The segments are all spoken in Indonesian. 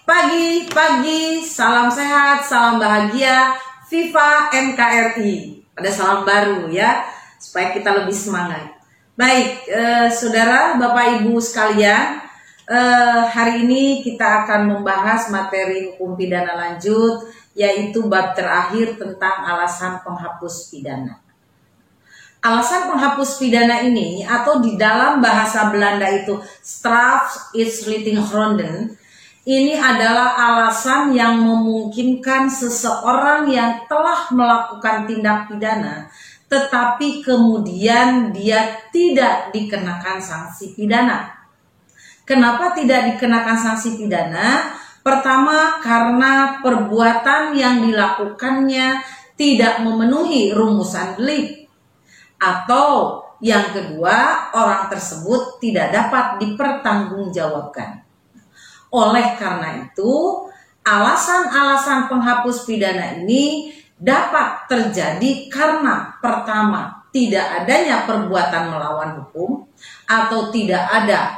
Pagi, salam sehat, salam bahagia, Viva NKRI. Ada salam baru ya, supaya kita lebih semangat. Baik, saudara, bapak ibu sekalian, hari ini kita akan membahas materi hukum pidana lanjut, yaitu bab terakhir tentang alasan penghapus pidana. Alasan penghapus pidana ini, atau di dalam bahasa Belanda itu strafrechtelijke, ini adalah alasan yang memungkinkan seseorang yang telah melakukan tindak pidana, tetapi kemudian dia tidak dikenakan sanksi pidana. Kenapa tidak dikenakan sanksi pidana? Pertama, karena perbuatan yang dilakukannya tidak memenuhi rumusan delik. Atau yang kedua, orang tersebut tidak dapat dipertanggungjawabkan. Oleh karena itu, alasan-alasan penghapus pidana ini dapat terjadi karena pertama, tidak adanya perbuatan melawan hukum atau tidak ada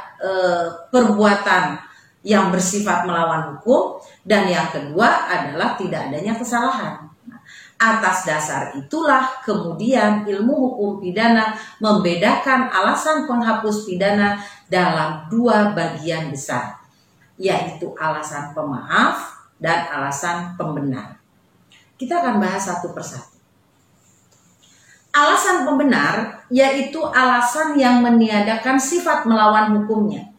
perbuatan yang bersifat melawan hukum, dan yang kedua adalah tidak adanya kesalahan. Atas dasar itulah kemudian ilmu hukum pidana membedakan alasan penghapus pidana dalam dua bagian besar, yaitu alasan pemaaf dan alasan pembenar. Kita akan bahas satu persatu. Alasan pembenar yaitu alasan yang meniadakan sifat melawan hukumnya.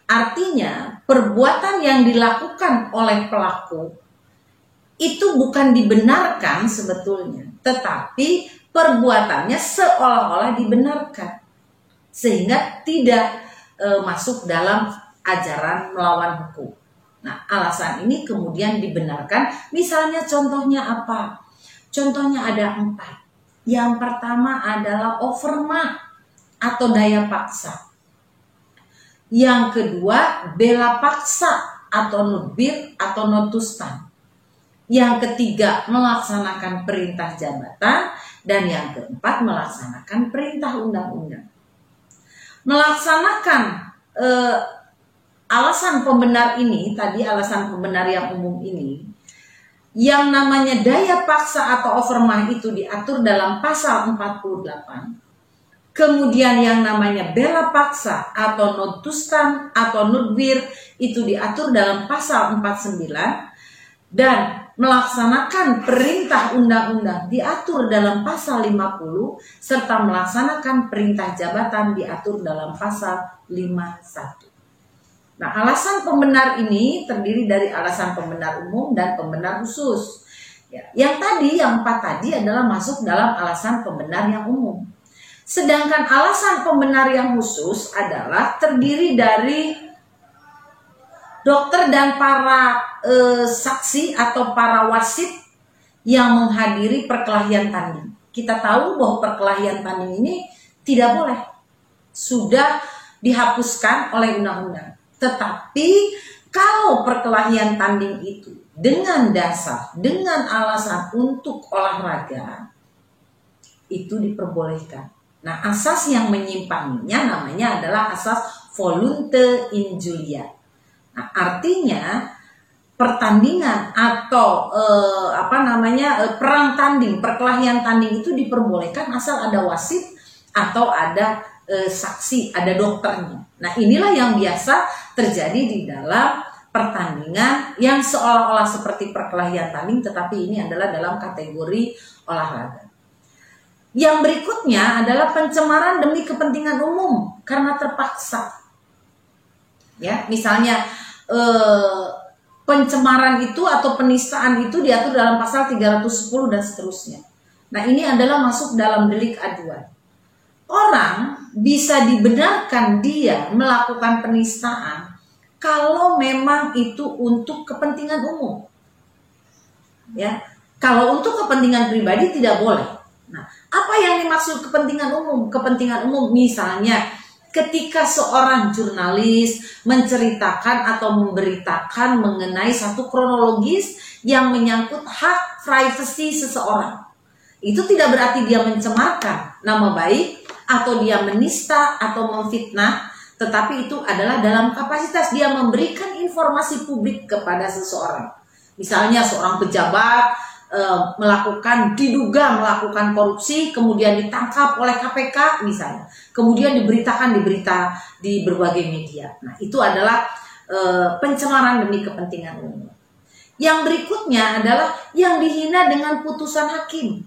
Artinya, perbuatan yang dilakukan oleh pelaku itu bukan dibenarkan sebetulnya, tetapi perbuatannya seolah-olah dibenarkan, sehingga tidak masuk dalam ajaran melawan hukum. Nah, alasan ini kemudian dibenarkan. Misalnya contohnya apa? Contohnya ada 4. Yang pertama adalah overma atau daya paksa. Yang kedua, bela paksa atau nudbir atau notustan. Yang ketiga, melaksanakan perintah jabatan. Dan yang keempat, melaksanakan perintah undang-undang. Melaksanakan alasan pembenar ini, tadi alasan pembenar yang umum ini, yang namanya daya paksa atau overmah itu diatur dalam pasal 48. Kemudian yang namanya bela paksa atau notustan atau nudbir itu diatur dalam pasal 49. Dan melaksanakan perintah undang-undang diatur dalam pasal 50, serta melaksanakan perintah jabatan diatur dalam pasal 51. Nah, alasan pembenar ini terdiri dari alasan pembenar umum dan pembenar khusus. Yang 4 tadi adalah masuk dalam alasan pembenar yang umum. Sedangkan alasan pembenar yang khusus adalah terdiri dari dokter dan para saksi atau para wasit yang menghadiri perkelahian tanding. Kita tahu bahwa perkelahian tanding ini tidak boleh, sudah dihapuskan oleh undang-undang. Tetapi kalau perkelahian tanding itu dengan dasar, dengan alasan untuk olahraga, itu diperbolehkan. Nah, asas yang menyimpanginya namanya adalah asas voluntas injuria. Nah, artinya pertandingan atau perang tanding, perkelahian tanding itu diperbolehkan asal ada wasit atau ada saksi, ada dokternya. Nah, inilah yang biasa terjadi di dalam pertandingan yang seolah-olah seperti perkelahian tanding, tetapi ini adalah dalam kategori olahraga. Yang berikutnya adalah pencemaran demi kepentingan umum karena terpaksa. Ya, misalnya pencemaran itu atau penistaan itu diatur dalam pasal 310 dan seterusnya. Nah, ini adalah masuk dalam delik aduan. Orang bisa dibenarkan dia melakukan penistaan kalau memang itu untuk kepentingan umum. Ya, kalau untuk kepentingan pribadi tidak boleh. Nah, apa yang dimaksud kepentingan umum? Kepentingan umum misalnya ketika seorang jurnalis menceritakan atau memberitakan mengenai satu kronologis yang menyangkut hak privasi seseorang. Itu tidak berarti dia mencemarkan nama baik atau dia menista atau memfitnah, tetapi itu adalah dalam kapasitas dia memberikan informasi publik kepada seseorang. Misalnya seorang pejabat diduga melakukan korupsi, kemudian ditangkap oleh KPK misalnya, kemudian diberitakan di berbagai media. Nah, itu adalah pencemaran demi kepentingan umum. Yang berikutnya adalah yang dihina dengan putusan hakim.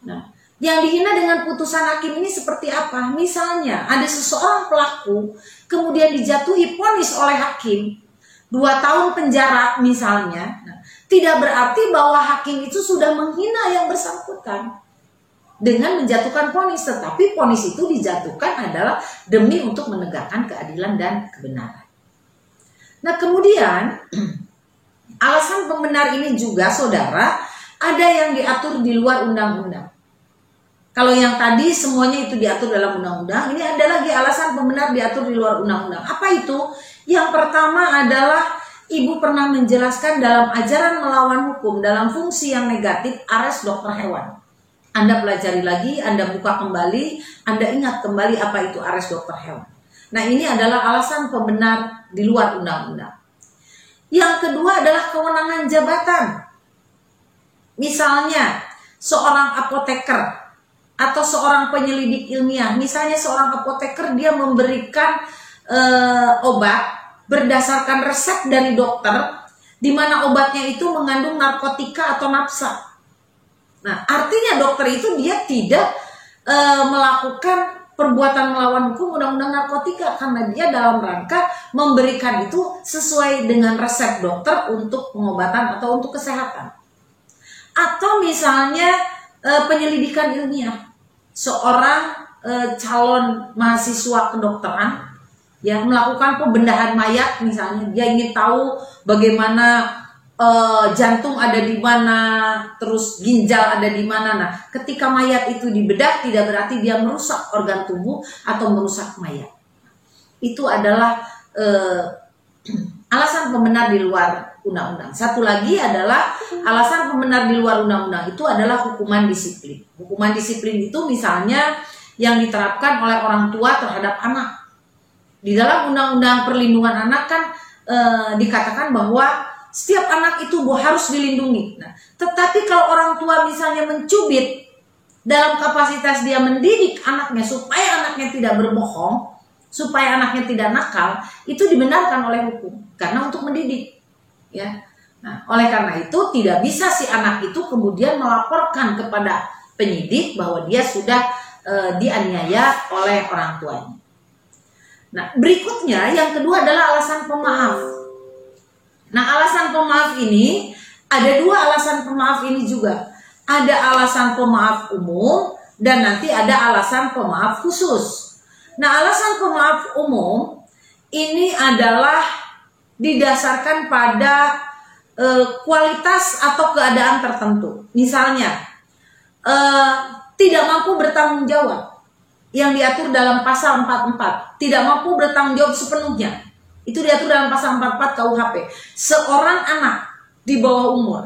Nah, yang dihina dengan putusan hakim ini seperti apa? Misalnya ada seseorang pelaku kemudian dijatuhi vonis oleh hakim 2 tahun penjara misalnya. Nah, tidak berarti bahwa hakim itu sudah menghina yang bersangkutan dengan menjatuhkan vonis, tetapi vonis itu dijatuhkan adalah demi untuk menegakkan keadilan dan kebenaran. Nah, kemudian alasan pembenar ini juga, saudara, ada yang diatur di luar undang-undang. Kalau yang tadi semuanya itu diatur dalam undang-undang, ini ada lagi alasan pembenar diatur di luar undang-undang. Apa itu? Yang pertama adalah Ibu pernah menjelaskan dalam ajaran melawan hukum dalam fungsi yang negatif ares dokter hewan. Anda pelajari lagi, Anda buka kembali, Anda ingat kembali apa itu ares dokter hewan. Nah, ini adalah alasan pembenar di luar undang-undang. Yang kedua adalah kewenangan jabatan. Misalnya seorang apoteker atau seorang penyelidik ilmiah, misalnya seorang apoteker dia memberikan obat berdasarkan resep dari dokter, di mana obatnya itu mengandung narkotika atau nafsa. Nah, artinya dokter itu dia tidak melakukan perbuatan melawan hukum undang-undang narkotika, karena dia dalam rangka memberikan itu sesuai dengan resep dokter untuk pengobatan atau untuk kesehatan. Atau misalnya penyelidikan ilmiah, seorang calon mahasiswa kedokteran yang melakukan pembedahan mayat misalnya, dia ingin tahu bagaimana jantung ada di mana, terus ginjal ada di mana. Nah, ketika mayat itu dibedah tidak berarti dia merusak organ tubuh atau merusak mayat. Itu adalah alasan pembenar di luar undang-undang. Satu lagi adalah alasan pembenar di luar undang-undang itu adalah hukuman disiplin. Hukuman disiplin itu misalnya yang diterapkan oleh orang tua terhadap anak. Di dalam undang-undang perlindungan anak kan dikatakan bahwa setiap anak itu harus dilindungi. Nah, tetapi kalau orang tua misalnya mencubit dalam kapasitas dia mendidik anaknya supaya anaknya tidak berbohong, supaya anaknya tidak nakal, itu dibenarkan oleh hukum karena untuk mendidik. Ya. Nah, oleh karena itu tidak bisa si anak itu kemudian melaporkan kepada penyidik bahwa dia sudah dianiaya oleh orang tuanya. Nah, berikutnya yang kedua adalah alasan pemaaf. Nah, alasan pemaaf ini ada 2 alasan pemaaf ini juga. Ada alasan pemaaf umum dan nanti ada alasan pemaaf khusus. Nah, alasan pemaaf umum ini adalah didasarkan pada kualitas atau keadaan tertentu. Misalnya tidak mampu bertanggung jawab, yang diatur dalam pasal 44, tidak mampu bertanggung jawab sepenuhnya, itu diatur dalam pasal 44 KUHP. Seorang anak di bawah umur,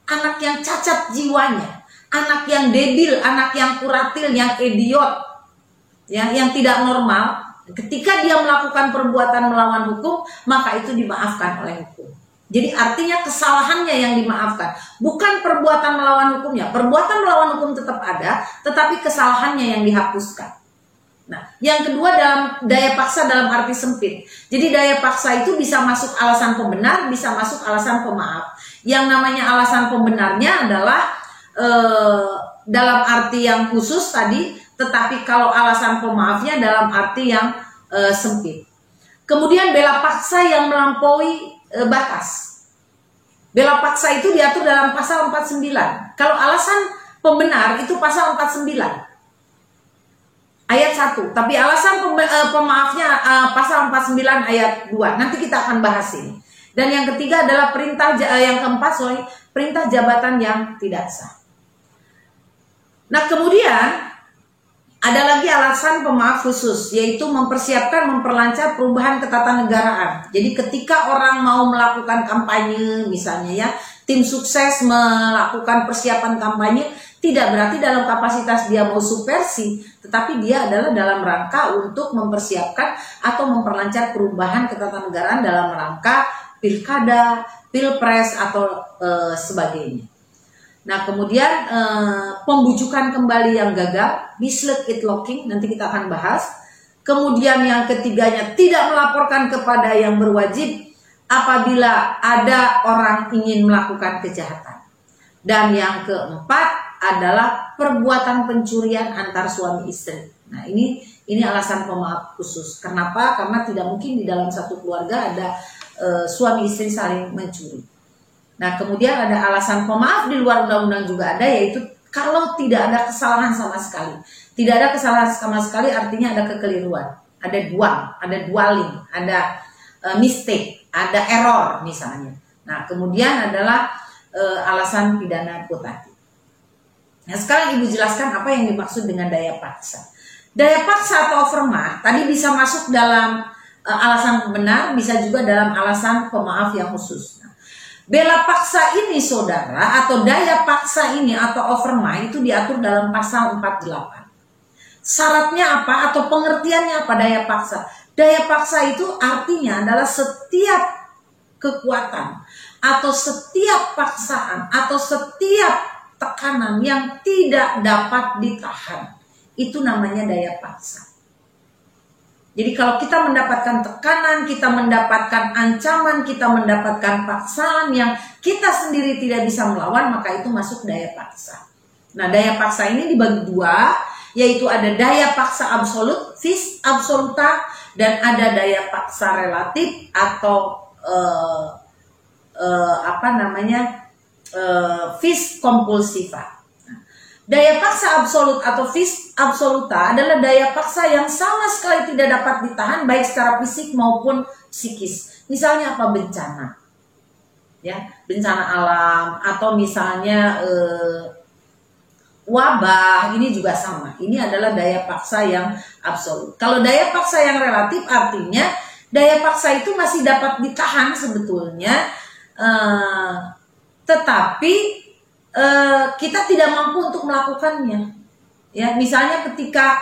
anak yang cacat jiwanya, anak yang debil, anak yang kuratil, yang idiot, yang tidak normal, ketika dia melakukan perbuatan melawan hukum, maka itu dimaafkan oleh hukum. Jadi artinya kesalahannya yang dimaafkan, bukan perbuatan melawan hukumnya. Perbuatan melawan hukum tetap ada, tetapi kesalahannya yang dihapuskan. Nah, yang kedua dalam daya paksa dalam arti sempit. Jadi daya paksa itu bisa masuk alasan pembenar, bisa masuk alasan pemaaf. Yang namanya alasan pembenarnya adalah dalam arti yang khusus tadi, tetapi kalau alasan pemaafnya dalam arti yang sempit. Kemudian bela paksa yang melampaui batas. Bela paksa itu diatur dalam pasal 49. Kalau alasan pembenar itu pasal 49. Ayat 1, tapi alasan pemaafnya pasal 49 ayat 2. Nanti kita akan bahas ini. Dan yang ketiga adalah perintah jabatan yang tidak sah. Nah, kemudian ada lagi alasan pemaaf khusus, yaitu memperlancar perubahan ketatanegaraan. Jadi ketika orang mau melakukan kampanye misalnya ya, tim sukses melakukan persiapan kampanye, Tidak berarti dalam kapasitas dia mau subversi, tetapi dia adalah dalam rangka untuk mempersiapkan atau memperlancar perubahan ketatanegaraan dalam rangka pilkada, pilpres atau sebagainya. Nah, kemudian pembujukan kembali yang gagal, mislead it locking, nanti kita akan bahas. Kemudian yang ketiganya, tidak melaporkan kepada yang berwajib apabila ada orang ingin melakukan kejahatan. Dan yang keempat adalah perbuatan pencurian antar suami istri. Nah, ini alasan pemaaf khusus. Kenapa? Karena tidak mungkin di dalam satu keluarga ada suami istri saling mencuri. Nah, kemudian ada alasan pemaaf di luar undang-undang juga ada, yaitu kalau tidak ada kesalahan sama sekali. Tidak ada kesalahan sama sekali artinya ada kekeliruan, ada dualing, ada mistake, ada error misalnya. Nah, kemudian adalah alasan pidana putatif. Nah, sekarang Ibu jelaskan apa yang dimaksud dengan daya paksa. Daya paksa atau overmart tadi bisa masuk dalam alasan benar, bisa juga dalam alasan pemaaf yang khusus. Nah, bela paksa ini saudara, atau daya paksa ini atau overmart itu diatur dalam pasal 48. Syaratnya apa atau pengertiannya apa daya paksa? Daya paksa itu artinya adalah setiap kekuatan atau setiap paksaan atau setiap tekanan yang tidak dapat ditahan, itu namanya daya paksa. Jadi kalau kita mendapatkan tekanan, kita mendapatkan ancaman, kita mendapatkan paksaan yang kita sendiri tidak bisa melawan, maka itu masuk daya paksa. Nah, daya paksa ini dibagi dua, yaitu ada daya paksa absolut, vis absoluta, dan ada daya paksa relatif atau vis compulsiva. Daya paksa absolut atau vis absoluta adalah daya paksa yang sama sekali tidak dapat ditahan baik secara fisik maupun psikis. Misalnya apa? Bencana, ya, bencana alam, atau misalnya wabah, ini juga sama. Ini adalah daya paksa yang absolut. Kalau daya paksa yang relatif artinya daya paksa itu masih dapat ditahan sebetulnya, tetapi kita tidak mampu untuk melakukannya. Ya, misalnya ketika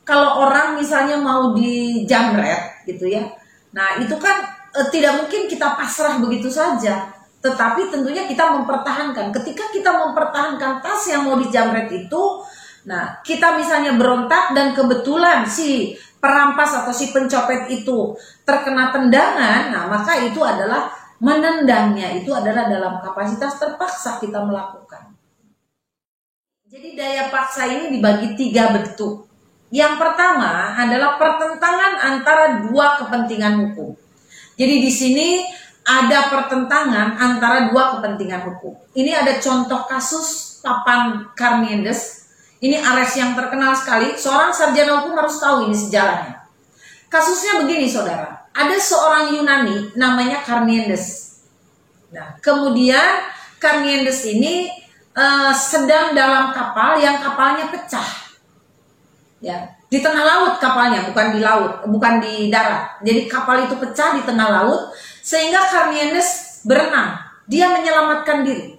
kalau orang misalnya mau dijamret gitu ya. Nah, itu kan tidak mungkin kita pasrah begitu saja. Tetapi tentunya kita mempertahankan. Ketika kita mempertahankan tas yang mau dijamret itu, nah, kita misalnya berontak dan kebetulan si perampas atau si pencopet itu terkena tendangan, nah maka itu adalah menendangnya, itu adalah dalam kapasitas terpaksa kita melakukan. Jadi daya paksa ini dibagi 3 bentuk. Yang pertama adalah pertentangan antara dua kepentingan hukum. Jadi di sini ada pertentangan antara dua kepentingan hukum. Ini ada contoh kasus Papan Karniendes. Ini Ares yang terkenal sekali. Seorang sarjana hukum harus tahu ini sejarahnya. Kasusnya begini saudara. Ada seorang Yunani namanya Karniendes. Nah, kemudian Karniendes ini sedang dalam kapal yang kapalnya pecah. Ya, di tengah laut kapalnya, bukan di laut, bukan di darat. Jadi kapal itu pecah di tengah laut sehingga Karniendes berenang. Dia menyelamatkan diri.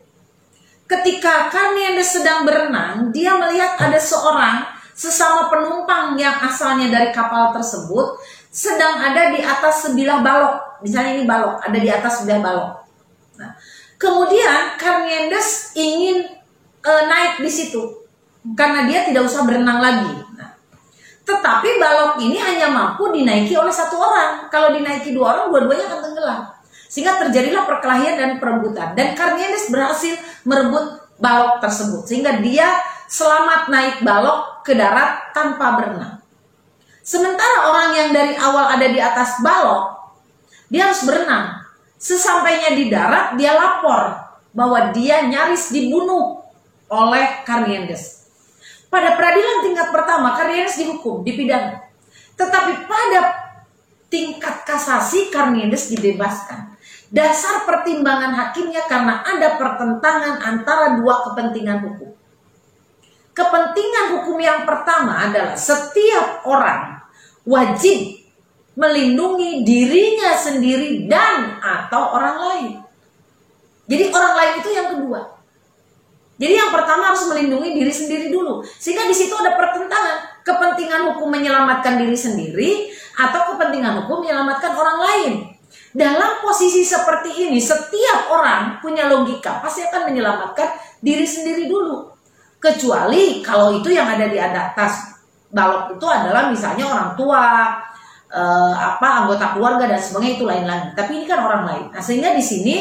Ketika Karniendes sedang berenang, dia melihat ada seorang sesama penumpang yang asalnya dari kapal tersebut sedang ada di atas sebilah balok. Misalnya ini balok, ada di atas sebilah balok. Nah, kemudian Karniendes ingin naik di situ karena dia tidak usah berenang lagi. Nah, tetapi balok ini hanya mampu dinaiki oleh satu orang. Kalau dinaiki 2 orang, dua-duanya akan tenggelam. Sehingga terjadilah perkelahian dan perebutan. Dan Karniendes berhasil merebut balok tersebut. Sehingga dia selamat naik balok ke darat tanpa berenang. Sementara orang yang dari awal ada di atas balok, dia harus berenang. Sesampainya di darat, dia lapor bahwa dia nyaris dibunuh oleh Karniendes. Pada peradilan tingkat pertama, Karniendes dihukum, dipidana. Tetapi pada tingkat kasasi, Karniendes dibebaskan. Dasar pertimbangan hakimnya karena ada pertentangan antara dua kepentingan hukum. Kepentingan hukum yang pertama adalah setiap orang wajib melindungi dirinya sendiri dan atau orang lain. Jadi orang lain itu yang kedua. Jadi yang pertama harus melindungi diri sendiri dulu. Sehingga di situ ada pertentangan. Kepentingan hukum menyelamatkan diri sendiri atau kepentingan hukum menyelamatkan orang lain. Dalam posisi seperti ini, setiap orang punya logika. Pasti akan menyelamatkan diri sendiri dulu. Kecuali kalau itu yang ada di atas balok itu adalah misalnya orang tua, anggota keluarga dan sebagainya, itu lain lagi. Tapi ini kan orang lain. Nah, sehingga di sini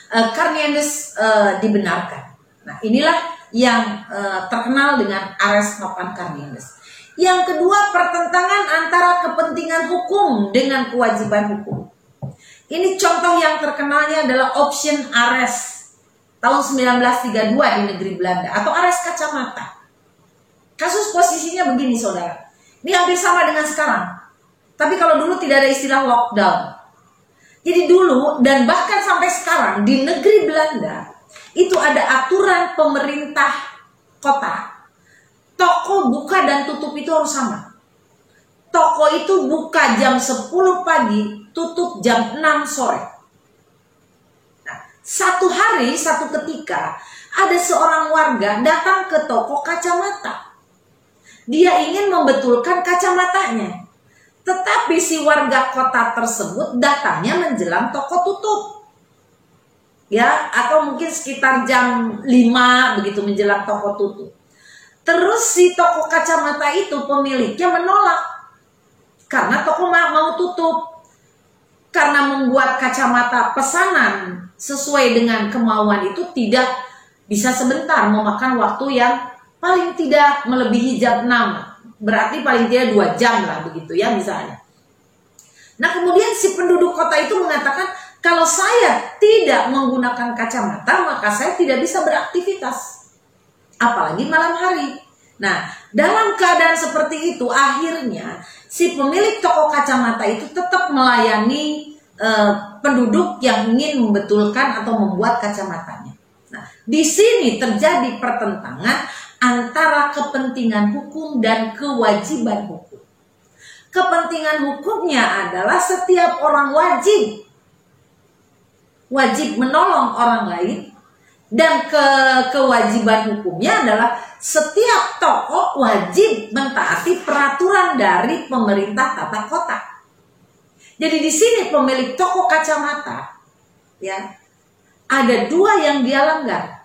Carneades dibenarkan. Nah, inilah yang terkenal dengan ares papan Carneades. Yang kedua, pertentangan antara kepentingan hukum dengan kewajiban hukum. Ini contoh yang terkenalnya adalah option ares tahun 1932 di negeri Belanda atau ares kacamata. Kasus posisinya begini, saudara. Ini hampir sama dengan sekarang. Tapi kalau dulu tidak ada istilah lockdown. Jadi dulu dan bahkan sampai sekarang di negeri Belanda itu ada aturan pemerintah kota. Toko buka dan tutup itu harus sama. Toko itu buka jam 10 pagi, tutup jam 6 sore. Nah, satu hari, satu ketika ada seorang warga datang ke toko kacamata. Dia ingin membetulkan kacamatanya. Tetapi si warga kota tersebut datangnya menjelang toko tutup. Ya, atau mungkin sekitar jam 5 begitu menjelang toko tutup. Terus si toko kacamata itu pemiliknya menolak. Karena toko mau tutup. Karena membuat kacamata pesanan sesuai dengan kemauan itu tidak bisa sebentar, memakan waktu yang paling tidak melebihi jam 6. Berarti paling tidak 2 jam lah begitu ya misalnya. Nah, kemudian si penduduk kota itu mengatakan, kalau saya tidak menggunakan kacamata maka saya tidak bisa beraktivitas. Apalagi malam hari. Nah, dalam keadaan seperti itu akhirnya si pemilik toko kacamata itu tetap melayani penduduk yang ingin membetulkan atau membuat kacamatanya. Nah, di sini terjadi pertentangan antara kepentingan hukum dan kewajiban hukum. Kepentingan hukumnya adalah setiap orang wajib menolong orang lain, dan kewajiban hukumnya adalah setiap toko wajib mentaati peraturan dari pemerintah tata kota. Jadi di sini pemilik toko kacamata ya ada 2 yang dia langgar.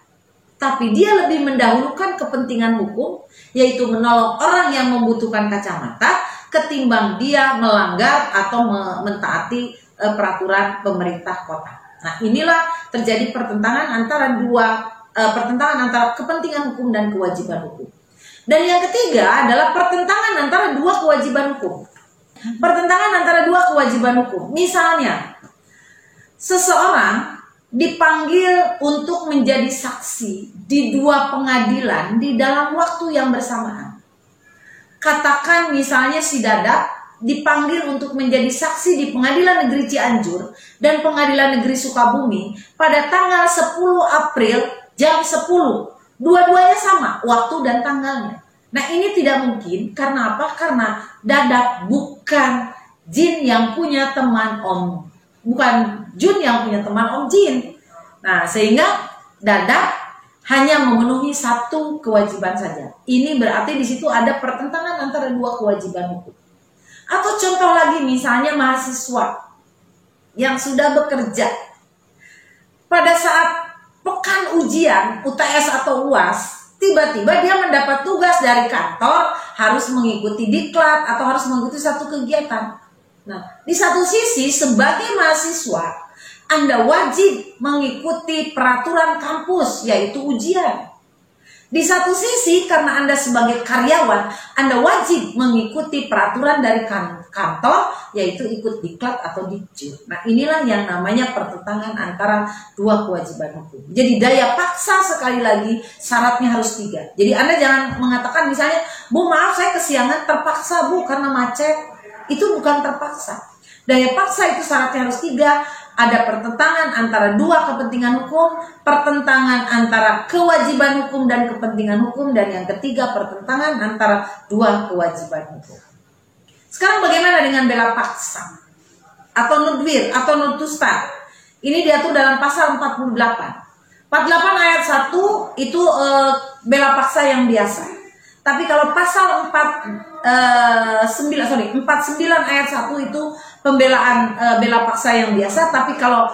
Tapi dia lebih mendahulukan kepentingan hukum, yaitu menolong orang yang membutuhkan kacamata, ketimbang dia melanggar atau mentaati peraturan pemerintah kota. Nah, inilah terjadi pertentangan antara kepentingan hukum dan kewajiban hukum. Dan yang ketiga adalah pertentangan antara 2 kewajiban hukum. Pertentangan antara 2 kewajiban hukum. Misalnya, seseorang dipanggil untuk menjadi saksi di 2 pengadilan di dalam waktu yang bersamaan. Katakan misalnya si Dadap dipanggil untuk menjadi saksi di Pengadilan Negeri Cianjur dan Pengadilan Negeri Sukabumi pada tanggal 10 April jam 10. Dua-duanya sama waktu dan tanggalnya. Nah, ini tidak mungkin. Karena apa? Karena Dadap bukan jin yang punya teman Om. Bukan Jun yang punya teman Om Jin. Nah, sehingga Dadap hanya memenuhi 1 kewajiban saja. Ini berarti di situ ada pertentangan antara 2 kewajiban hukum. Atau contoh lagi misalnya mahasiswa yang sudah bekerja. Pada saat pekan ujian UTS atau UAS, tiba-tiba dia mendapat tugas dari kantor harus mengikuti diklat atau harus mengikuti satu kegiatan. Nah, di satu sisi sebagai mahasiswa Anda wajib mengikuti peraturan kampus, yaitu ujian. Di satu sisi karena Anda sebagai karyawan, Anda wajib mengikuti peraturan dari kantor, yaitu ikut diklat atau dikjur. Nah, inilah yang namanya pertentangan antara 2 kewajiban hukum. Jadi daya paksa sekali lagi syaratnya harus 3. Jadi Anda jangan mengatakan misalnya, Bu maaf saya kesiangan, terpaksa Bu karena macet. Itu bukan terpaksa. Daya paksa itu syaratnya harus 3. Ada pertentangan antara 2 kepentingan hukum, pertentangan antara kewajiban hukum dan kepentingan hukum, dan yang ketiga pertentangan antara 2 kewajiban hukum. Sekarang bagaimana dengan bela paksa atau nudwir atau nutusta? Ini diatur dalam pasal 48. 48 ayat 1 itu bela paksa yang biasa. Tapi kalau pasal 49 ayat 1 itu pembelaan bela paksa yang biasa. Tapi kalau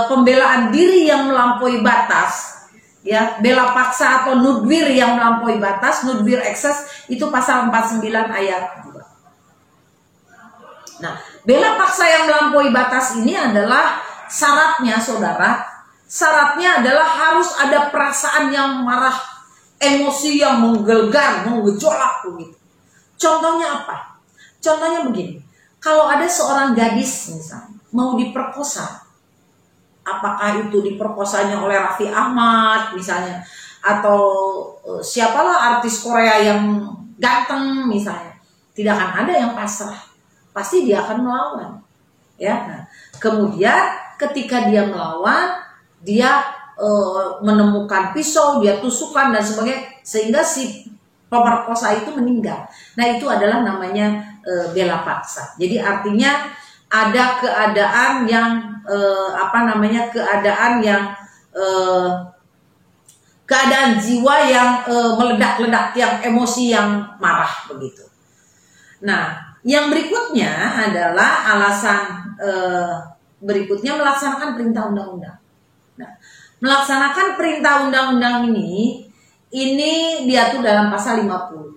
pembelaan diri yang melampaui batas, ya, bela paksa atau nudwir yang melampaui batas, nudwir ekses, itu pasal 49 ayat 2. Nah, bela paksa yang melampaui batas ini adalah syaratnya, saudara. Syaratnya adalah harus ada perasaan yang marah, emosi yang menggelegar, menggejolak begitu. Contohnya apa? Contohnya begini. Kalau ada seorang gadis misalnya mau diperkosa, apakah itu diperkosanya oleh Raffi Ahmad misalnya, atau siapalah artis Korea yang ganteng misalnya, tidak akan ada yang pasrah. Pasti dia akan melawan. Ya. Nah, kemudian ketika dia melawan, dia menemukan pisau, dia tusukan dan sebagainya, sehingga si pemerkosa itu meninggal. Nah, itu adalah namanya bela paksa. Jadi artinya ada keadaan yang keadaan jiwa yang meledak-ledak, yang emosi yang marah begitu. Nah, yang berikutnya adalah alasan berikutnya melaksanakan perintah undang-undang. Nah, melaksanakan perintah undang-undang ini diatur dalam pasal 50.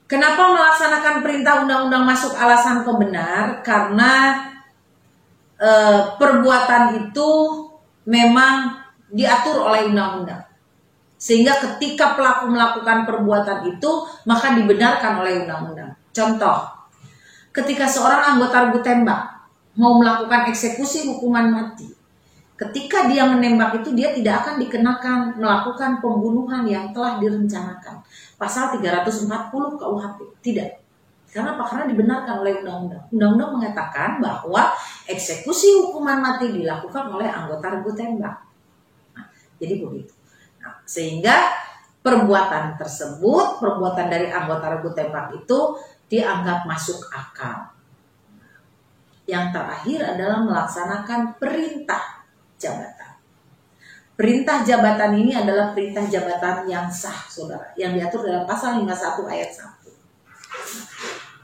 Kenapa melaksanakan perintah undang-undang masuk alasan pembenar? Karena perbuatan itu memang diatur oleh undang-undang. Sehingga ketika pelaku melakukan perbuatan itu, maka dibenarkan oleh undang-undang. Contoh, ketika seorang anggota regu tembak mau melakukan eksekusi hukuman mati, ketika dia menembak itu, dia tidak akan dikenakan melakukan pembunuhan yang telah direncanakan. Pasal 340 KUHP. Tidak. Karena apa? Karena dibenarkan oleh undang-undang. Undang-undang mengatakan bahwa eksekusi hukuman mati dilakukan oleh anggota regu tembak. Nah, jadi begitu. Nah, sehingga perbuatan tersebut, perbuatan dari anggota regu tembak itu dianggap masuk akal. Yang terakhir adalah melaksanakan perintah jabatan. Perintah jabatan ini adalah perintah jabatan yang sah, saudara, yang diatur dalam pasal 51 ayat 1.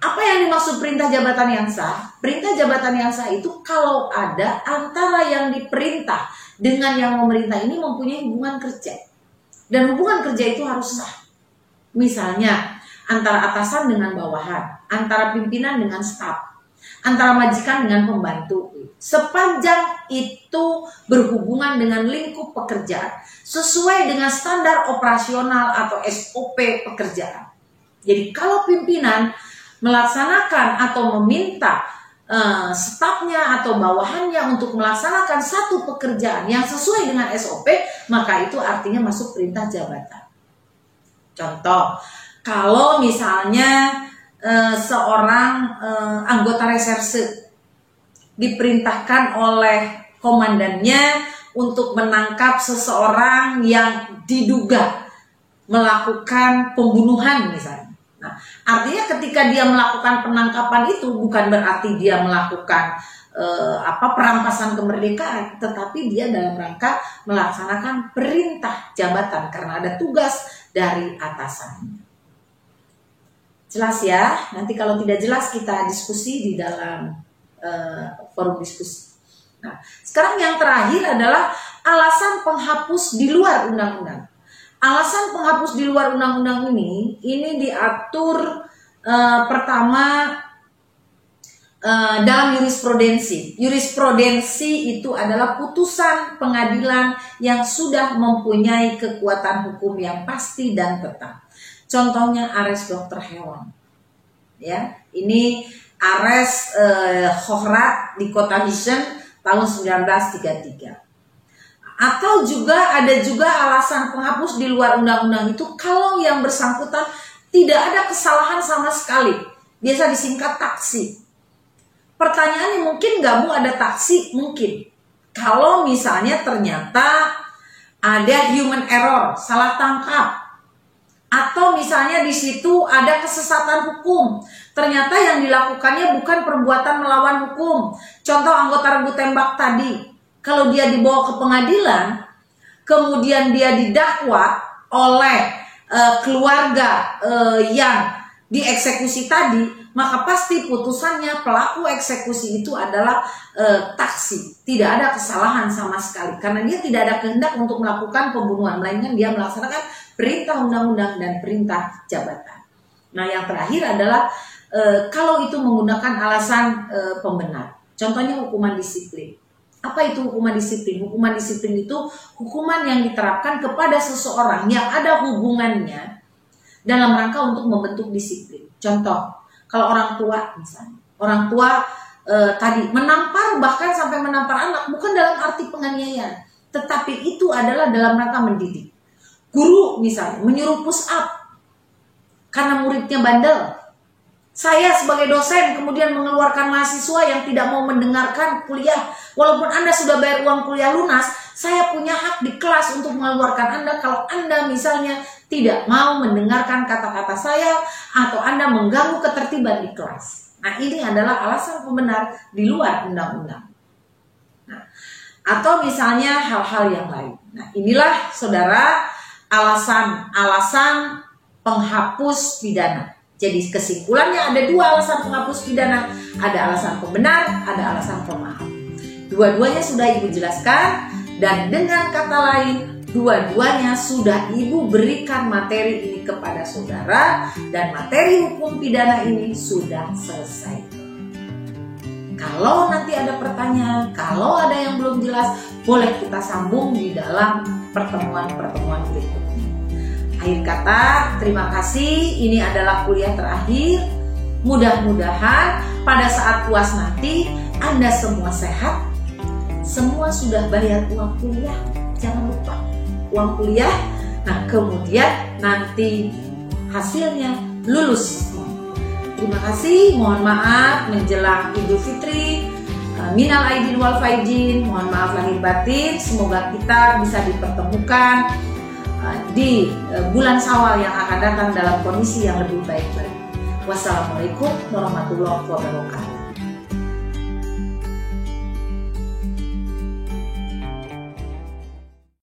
Apa yang dimaksud perintah jabatan yang sah? Perintah jabatan yang sah itu kalau ada antara yang diperintah dengan yang memerintah ini mempunyai hubungan kerja. Dan hubungan kerja itu harus sah. Misalnya, antara atasan dengan bawahan, antara pimpinan dengan staf, antara majikan dengan pembantu. Sepanjang itu berhubungan dengan lingkup pekerjaan, sesuai dengan standar operasional atau SOP pekerjaan. Jadi kalau pimpinan melaksanakan atau meminta stafnya atau bawahannya untuk melaksanakan satu pekerjaan yang sesuai dengan SOP, maka itu artinya masuk perintah jabatan. Contoh, kalau misalnya seorang anggota reserse diperintahkan oleh komandannya untuk menangkap seseorang yang diduga melakukan pembunuhan misalnya. Nah, artinya ketika dia melakukan penangkapan itu bukan berarti dia melakukan perampasan kemerdekaan, tetapi dia dalam rangka melaksanakan perintah jabatan karena ada tugas dari atasannya. Jelas ya? Nanti kalau tidak jelas kita diskusi di dalam forum diskusi. Nah, sekarang yang terakhir adalah alasan penghapus di luar undang-undang. Alasan penghapus di luar undang-undang ini diatur pertama dalam jurisprudensi. Jurisprudensi itu adalah putusan pengadilan yang sudah mempunyai kekuatan hukum yang pasti dan tetap. Contohnya Ares Dr. Hewan. Ya, ini Ares Khohrat di Kota Hisham tahun 1933. Atau juga ada alasan penghapus di luar undang-undang itu kalau yang bersangkutan tidak ada kesalahan sama sekali. Biasa disingkat taksi. Pertanyaannya mungkin nggak Bu ada taksi? Mungkin. Kalau misalnya ternyata ada human error, salah tangkap. Atau misalnya di situ ada kesesatan hukum. Ternyata yang dilakukannya bukan perbuatan melawan hukum. Contoh anggota regu tembak tadi. Kalau dia dibawa ke pengadilan, kemudian dia didakwa oleh keluarga yang dieksekusi tadi, maka pasti putusannya pelaku eksekusi itu adalah taksi, tidak ada kesalahan sama sekali, karena dia tidak ada kehendak untuk melakukan pembunuhan, melainkan dia melaksanakan perintah undang-undang dan perintah jabatan. Nah, yang terakhir adalah kalau itu menggunakan alasan pembenar, contohnya hukuman disiplin. Apa itu hukuman disiplin? Hukuman disiplin itu hukuman yang diterapkan kepada seseorang yang ada hubungannya dalam rangka untuk membentuk disiplin. Contoh, kalau orang tua misalnya, orang tua tadi menampar, bahkan sampai menampar anak, bukan dalam arti penganiayaan, tetapi itu adalah dalam rangka mendidik. Guru misalnya menyuruh push up karena muridnya bandel. Saya sebagai dosen kemudian mengeluarkan mahasiswa yang tidak mau mendengarkan kuliah. Walaupun Anda sudah bayar uang kuliah lunas, saya punya hak di kelas untuk mengeluarkan Anda kalau Anda misalnya tidak mau mendengarkan kata-kata saya atau Anda mengganggu ketertiban di kelas. Nah, ini adalah alasan pembenar di luar undang-undang. Nah, atau misalnya hal-hal yang lain. Nah, inilah saudara alasan-alasan penghapus pidana. Jadi kesimpulannya ada dua alasan penghapus pidana, ada alasan pembenar, ada alasan pemaaf. Dua-duanya sudah Ibu jelaskan, dan dengan kata lain, dua-duanya sudah Ibu berikan materi ini kepada saudara, dan materi hukum pidana ini sudah selesai. Kalau nanti ada pertanyaan, kalau ada yang belum jelas, boleh kita sambung di dalam pertemuan-pertemuan berikutnya. Akhir kata, terima kasih. Ini adalah kuliah terakhir. Mudah-mudahan pada saat puas nanti Anda semua sehat, semua sudah bayar uang kuliah. Jangan lupa uang kuliah. Nah, kemudian nanti hasilnya lulus. Terima kasih. Mohon maaf menjelang Idul Fitri. Minal aidin wal faizin. Mohon maaf lahir batin. Semoga kita bisa dipertemukan di bulan Syawal yang akan datang dalam kondisi yang lebih baik lagi. Wassalamualaikum warahmatullahi wabarakatuh.